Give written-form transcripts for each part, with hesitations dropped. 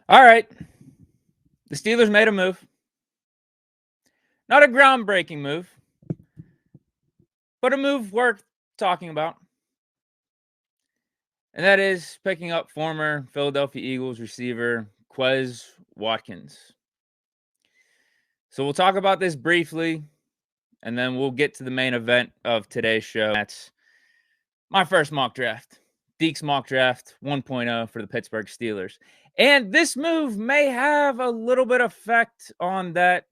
All right. The Steelers made a move. Not a groundbreaking move, but a move worth talking about. And that is picking up former Philadelphia Eagles receiver Quez Watkins. So we'll talk about this briefly, and then we'll get to the main event of today's show. That's my first mock draft. Deke's mock draft 1.0 for the Pittsburgh Steelers. And this move may have a little bit of effect on that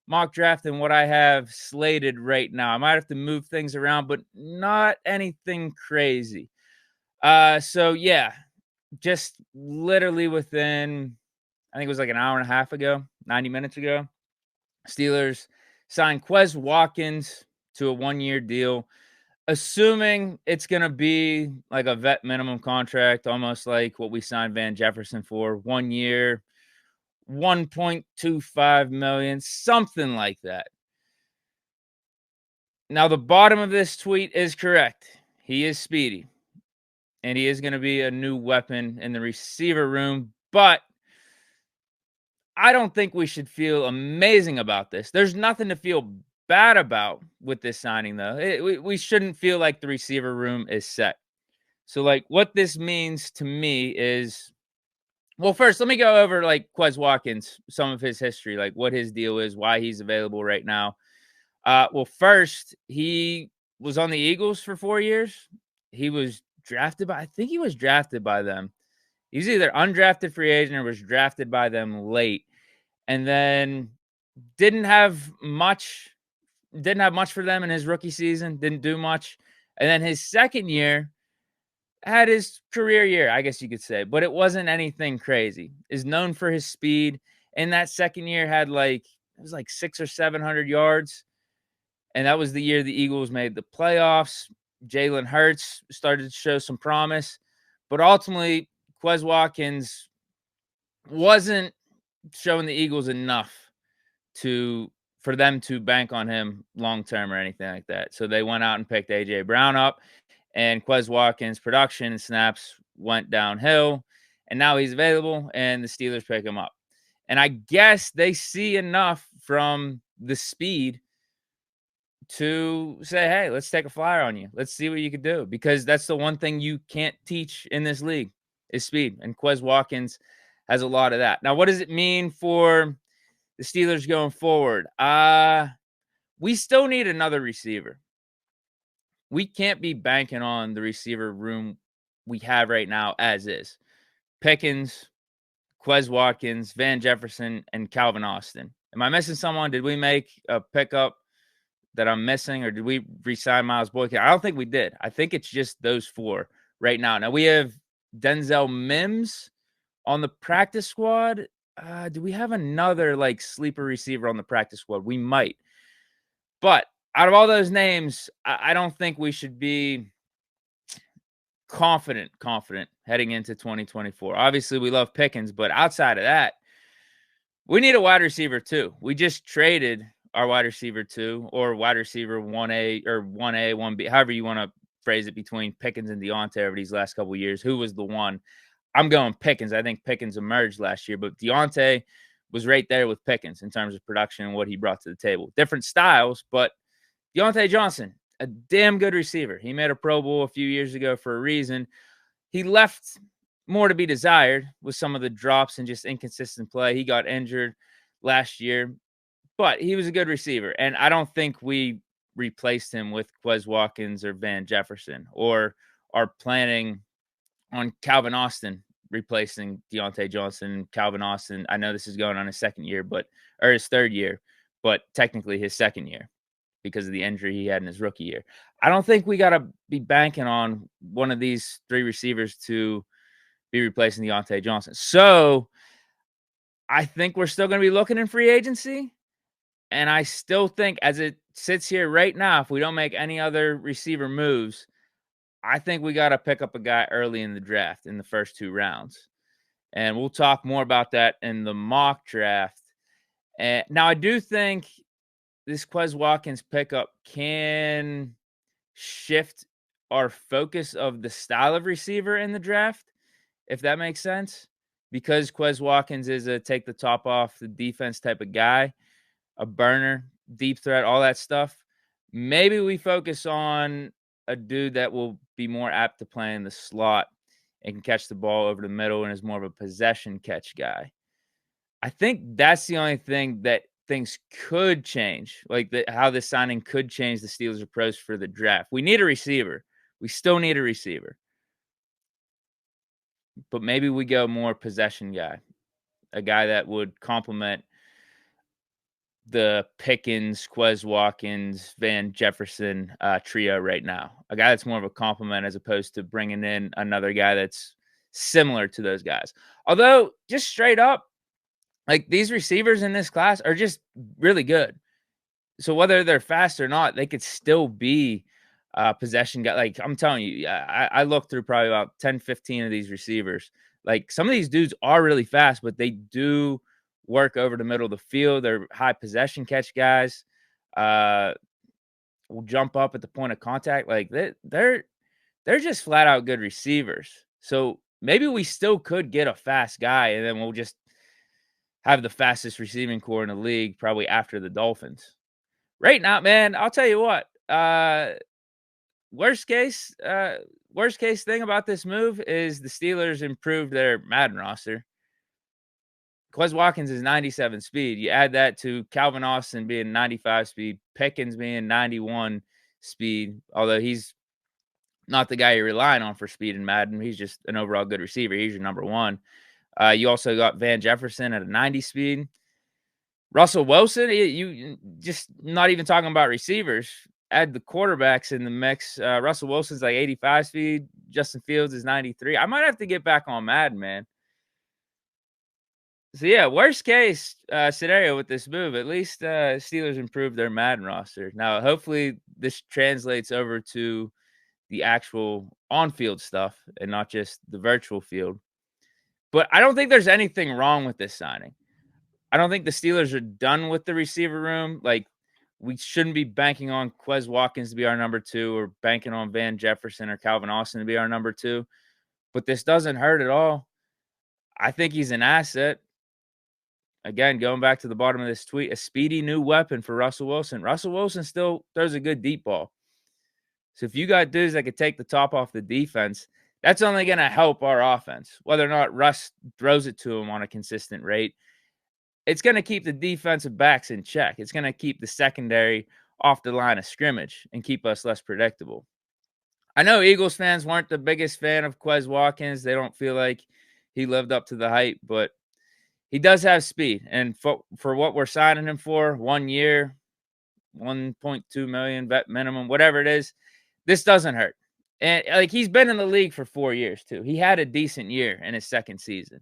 mock draft and what I have slated right now. I might have to move things around, but not anything crazy. So yeah, just literally within, I think it was like an hour and a half ago, 90 minutes ago, Steelers signed Quez Watkins to a 1-year deal, assuming it's going to be like a vet minimum contract, almost like what we signed Van Jefferson for. 1 year, 1.25 million, something like that. Now, the bottom of this tweet is correct. He is speedy, and he is going to be a new weapon in the receiver room, but I don't think we should feel amazing about this. There's nothing to feel bad about with this signing, though. We shouldn't feel like the receiver room is set. So, like, what this means to me is, well, first, let me go over, like, Quez Watkins, some of his history, like what his deal is, why he's available right now. Well, first, he was on the Eagles for 4 years. He was drafted by, I think he was drafted by them. He was either undrafted free agent or was drafted by them late, and then didn't have much for them in his rookie season, didn't do much. And then his second year had his career year, I guess you could say, but it wasn't anything crazy. Is known for his speed. And that second year had it was like 600 or 700 yards. And that was the year the Eagles made the playoffs. Jalen Hurts started to show some promise, but ultimately Quez Watkins wasn't showing the Eagles enough for them to bank on him long term or anything like that. So they went out and picked AJ Brown up, and Quez Watkins' production and snaps went downhill, and now he's available, and the Steelers pick him up. And I guess they see enough from the speed to say, hey, let's take a flyer on you. Let's see what you can do, because that's the one thing you can't teach in this league is speed. And Quez Watkins has a lot of that. Now, what does it mean for the Steelers going forward? We still need another receiver. We can't be banking on the receiver room we have right now as is. Pickens, Quez Watkins, Van Jefferson, and Calvin Austin. Am I missing someone? Did we make a pickup that I'm missing, or did we re-sign Miles Boykin? I don't think we did. I think it's just those four right now. Now, we have Denzel Mims on the practice squad. Do we have another sleeper receiver on the practice squad? We might. But out of all those names, I don't think we should be confident heading into 2024. Obviously, we love Pickens, but outside of that, we need a wide receiver too. We just traded our wide receiver 2 or wide receiver 1A or 1A, 1B, however you want to phrase it, between Pickens and Deontay over these last couple of years. Who was the one? I'm going Pickens. I think Pickens emerged last year, but Deontay was right there with Pickens in terms of production and what he brought to the table. Different styles, but Deontay Johnson, a damn good receiver. He made a Pro Bowl a few years ago for a reason. He left more to be desired with some of the drops and just inconsistent play. He got injured last year, but he was a good receiver. And I don't think we replaced him with Quez Watkins or Van Jefferson, or are planning on Calvin Austin replacing Deontay Johnson. Calvin Austin, I know this is going on his his third year, but technically his second year because of the injury he had in his rookie year. I don't think we got to be banking on one of these three receivers to be replacing Deontay Johnson. So I think we're still going to be looking in free agency. And I still think, as it sits here right now, if we don't make any other receiver moves, I think we got to pick up a guy early in the draft in the first 2 rounds. And we'll talk more about that in the mock draft. And now I do think this Quez Watkins pickup can shift our focus of the style of receiver in the draft, if that makes sense. because Quez Watkins is a take the top off the defense type of guy, a burner, deep threat, all that stuff. Maybe we focus on a dude that will be more apt to play in the slot and can catch the ball over the middle and is more of a possession catch guy. I think that's the only thing that things could change, like how this signing could change the Steelers' approach for the draft. We need a receiver. We still need a receiver. But maybe we go more possession guy, a guy that would complement the Pickens, Quez Watkins, Van Jefferson trio right now. A guy that's more of a compliment as opposed to bringing in another guy that's similar to those guys. Although, just straight up, like these receivers in this class are just really good. So whether they're fast or not, they could still be possession guy. Like I'm telling you, I looked through probably about 10, 15 of these receivers. Like some of these dudes are really fast, but they do work over the middle of the field. They're high possession catch guys. Will jump up at the point of contact. Like they're just flat out good receivers. So maybe we still could get a fast guy, and then we'll just have the fastest receiving core in the league, probably after the Dolphins. Right now, man, I'll tell you what. Worst case thing about this move is the Steelers improved their Madden roster. Quez Watkins is 97 speed. You add that to Calvin Austin being 95 speed, Pickens being 91 speed, although he's not the guy you're relying on for speed in Madden. He's just an overall good receiver. He's your number one. You also got Van Jefferson at a 90 speed. Russell Wilson, you just not even talking about receivers. Add the quarterbacks in the mix. Russell Wilson's like 85 speed. Justin Fields is 93. I might have to get back on Madden, man. So, yeah, worst case scenario with this move, at least Steelers improved their Madden roster. Now, hopefully this translates over to the actual on-field stuff and not just the virtual field. But I don't think there's anything wrong with this signing. I don't think the Steelers are done with the receiver room. Like, we shouldn't be banking on Quez Watkins to be our number two or banking on Van Jefferson or Calvin Austin to be our number two. But this doesn't hurt at all. I think he's an asset. Again, going back to the bottom of this tweet, a speedy new weapon for Russell Wilson. Russell Wilson still throws a good deep ball. So if you got dudes that could take the top off the defense, that's only going to help our offense. Whether or not Russ throws it to him on a consistent rate, it's going to keep the defensive backs in check. It's going to keep the secondary off the line of scrimmage and keep us less predictable. I know Eagles fans weren't the biggest fan of Quez Watkins. They don't feel like he lived up to the hype, but he does have speed. And for what we're signing him for, 1 year, 1.2 million vet minimum, whatever it is, this doesn't hurt. And like he's been in the league for 4 years too. He had a decent year in his second season.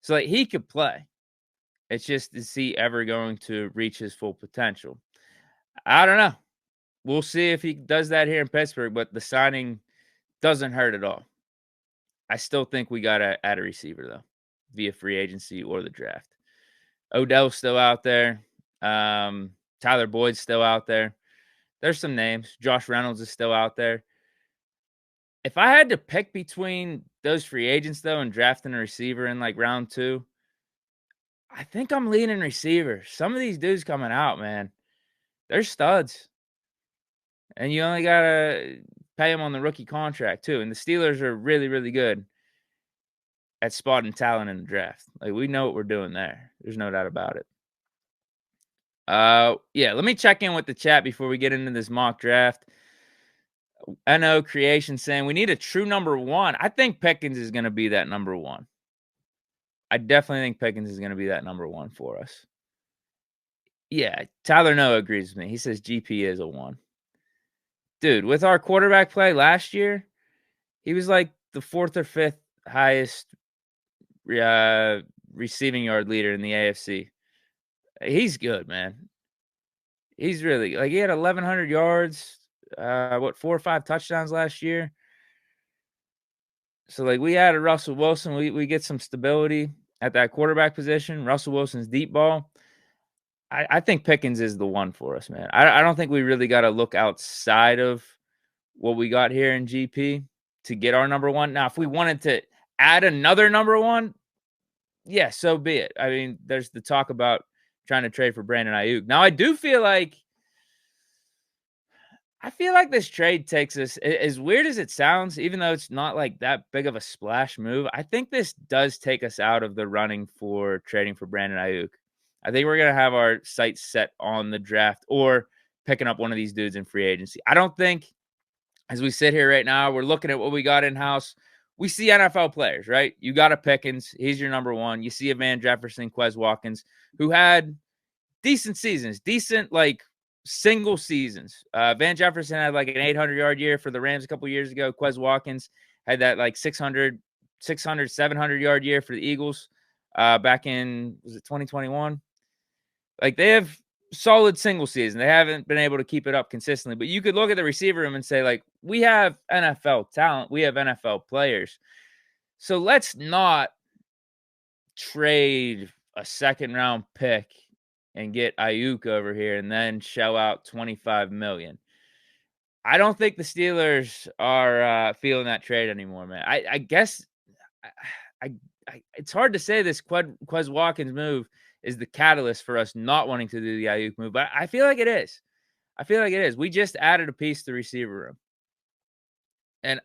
So like he could play. It's just, is he ever going to reach his full potential? I don't know. We'll see if he does that here in Pittsburgh, but the signing doesn't hurt at all. I still think we got to add a receiver, though, via free agency or the draft. Odell's still out there. Tyler Boyd's still out there. There's some names. Josh Reynolds is still out there. If I had to pick between those free agents, though, and drafting a receiver in like round 2, I think I'm leaning receiver. Some of these dudes coming out, man, they're studs. And you only got to pay them on the rookie contract, too. And the Steelers are really, really good at spotting talent in the draft. Like, we know what we're doing there. There's no doubt about it. Yeah, let me check in with the chat before we get into this mock draft. NO Creation saying we need a true number 1. I think Pickens is going to be that number 1. I definitely think Pickens is going to be that number 1 for us. Yeah, Tyler Noah agrees with me. He says GP is a 1. Dude, with our quarterback play last year, he was like the 4th or 5th highest receiving yard leader in the AFC. He's good, man. He's really like he had 1,100 yards, 4 or 5 touchdowns last year. So like we added Russell Wilson, we get some stability at that quarterback position. Russell Wilson's deep ball. I think Pickens is the 1 for us, man. I don't think we really got to look outside of what we got here in GP to get our number 1. Now, if we wanted to add another number 1, yeah, so be it. I mean, there's the talk about trying to trade for Brandon Ayuk. Now, I feel like this trade takes us, as weird as it sounds, even though it's not like that big of a splash move, I think this does take us out of the running for trading for Brandon Ayuk. I think we're going to have our sights set on the draft or picking up one of these dudes in free agency. I don't think, as we sit here right now, we're looking at what we got in house. We see NFL players, right? You got a Pickens. He's your number one. You see a Van Jefferson, Quez Watkins, who had decent seasons, decent, like, single seasons. Van Jefferson had like an 800-yard year for the Rams a couple years ago. Quez Watkins had that like 700-yard year for the Eagles back in, was it 2021? Like, they have solid single season. They haven't been able to keep it up consistently. But you could look at the receiver room and say, like, we have NFL talent. We have NFL players. So let's not trade a second-round pick and get Ayuk over here and then shell out $25 million. I don't think the Steelers are feeling that trade anymore, man. I guess it's hard to say this Quez Watkins move is the catalyst for us not wanting to do the Ayuk move, but I feel like it is. I feel like it is. We just added a piece to the receiver room. And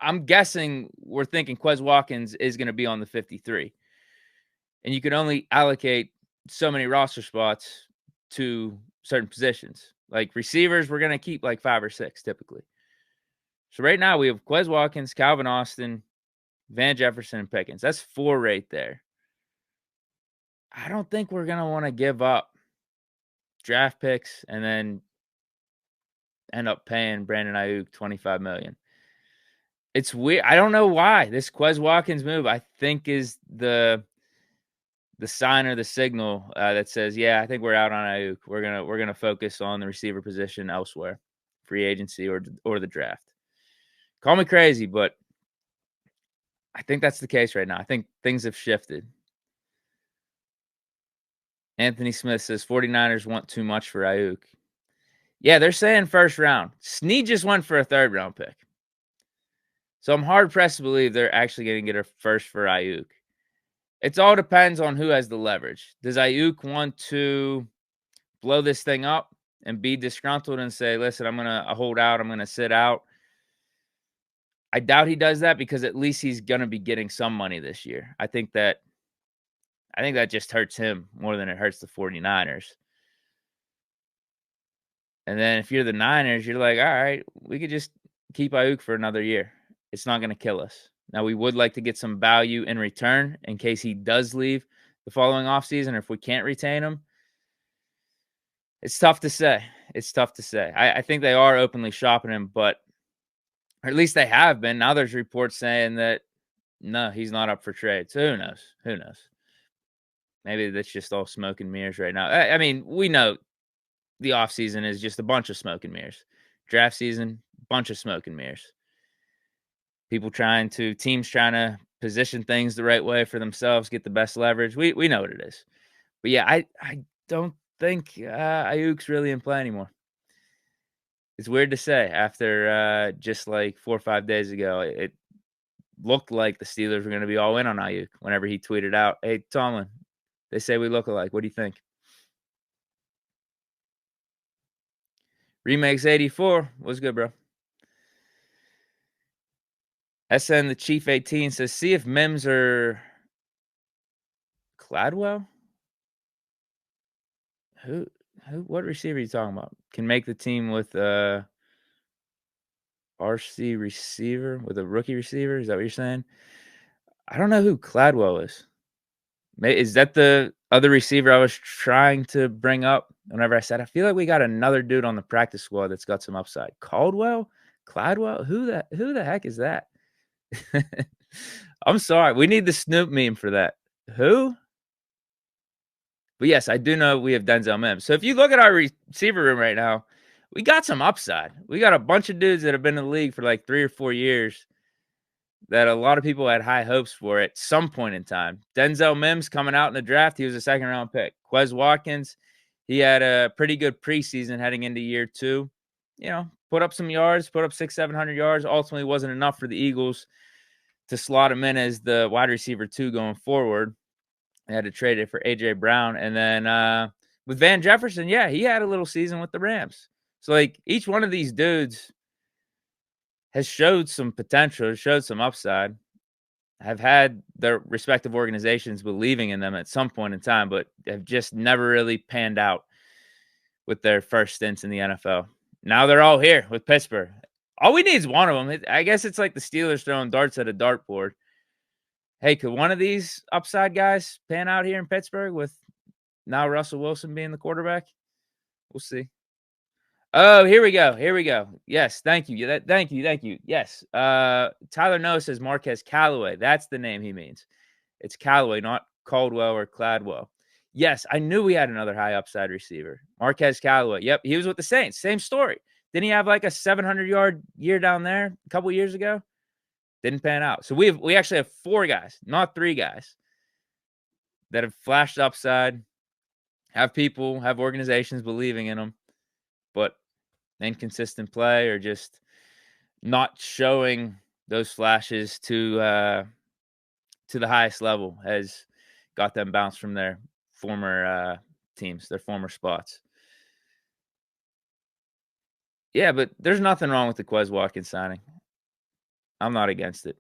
I'm guessing we're thinking Quez Watkins is going to be on the 53. And you can only allocate so many roster spots to certain positions. Like receivers, we're going to keep like 5 or 6 typically. So right now we have Quez Watkins, Calvin Austin, Van Jefferson, and Pickens. That's 4 right there. I don't think we're going to want to give up draft picks and then end up paying Brandon Ayuk $25 million. It's weird. I don't know why. This Quez Watkins move, I think, is the sign or the signal that says, yeah, I think we're out on Ayuk. We're gonna focus on the receiver position elsewhere, free agency or the draft. Call me crazy, but I think that's the case right now. I think things have shifted. Anthony Smith says 49ers want too much for Ayuk. Yeah, they're saying first round. Snead just went for a 3rd round pick. So I'm hard pressed to believe they're actually going to get a first for Ayuk. It all depends on who has the leverage. Does Ayuk want to blow this thing up and be disgruntled and say, listen, I'm going to hold out. I'm going to sit out. I doubt he does that because at least he's going to be getting some money this year. I think that just hurts him more than it hurts the 49ers. And then if you're the Niners, you're like, all right, we could just keep Ayuk for another year. It's not going to kill us. Now, we would like to get some value in return in case he does leave the following offseason, or if we can't retain him. It's tough to say. I think they are openly shopping him, or at least they have been. Now there's reports saying that, no, he's not up for trade. So who knows? Maybe that's just all smoke and mirrors right now. I mean, we know the offseason is just a bunch of smoke and mirrors. Draft season, bunch of smoke and mirrors. Teams trying to position things the right way for themselves, get the best leverage. We know what it is. But yeah, I don't think Ayuk's really in play anymore. It's weird to say after just like 4 or 5 days ago, it looked like the Steelers were going to be all in on Ayuk whenever he tweeted out, hey, Tomlin, they say we look alike. What do you think? Remakes 84. What's good, bro? SN the Chief 18 says, see if Mims or Cladwell? What receiver are you talking about? Can make the team with RC receiver, with a rookie receiver? Is that what you're saying? I don't know who Cladwell is. Is that the other receiver I was trying to bring up whenever I said, I feel like we got another dude on the practice squad that's got some upside? Caldwell? Cladwell? Who the heck is that? I'm sorry. We need the Snoop meme for that. Who? But yes, I do know we have Denzel Mims. So if you look at our receiver room right now, we got some upside. We got a bunch of dudes that have been in the league for like 3 or 4 years that a lot of people had high hopes for at some point in time. Denzel Mims coming out in the draft, he was a 2nd round pick. Quez Watkins, he had a pretty good preseason heading into year 2. You know, put up some yards, put up 600-700 yards. Ultimately wasn't enough for the Eagles to slot him in as the wide receiver 2 going forward. They had to trade it for AJ Brown, and then with Van Jefferson, yeah, he had a little season with the Rams. So like each one of these dudes has showed some potential, has showed some upside, have had their respective organizations believing in them at some point in time, but have just never really panned out with their first stints in the NFL. Now they're all here with Pittsburgh. All we need is one of them. I guess it's like the Steelers throwing darts at a dartboard. Hey, could one of these upside guys pan out here in Pittsburgh with now Russell Wilson being the quarterback? We'll see. Oh, here we go. Here we go. Yes, thank you. Thank you. Thank you. Yes. Tyler Noah says Marquez Callaway. That's the name he means. It's Callaway, not Caldwell or Cladwell. Yes, I knew we had another high upside receiver. Marquez Callaway. Yep, he was with the Saints. Same story. Didn't he have like a 700-yard year down there a couple years ago? Didn't pan out. So we actually have 4 guys, not 3 guys, that have flashed upside, have people, have organizations believing in them, but inconsistent play or just not showing those flashes to the highest level has got them bounced from their former teams, their former spots. Yeah, but there's nothing wrong with the Quez Watkins signing. I'm not against it.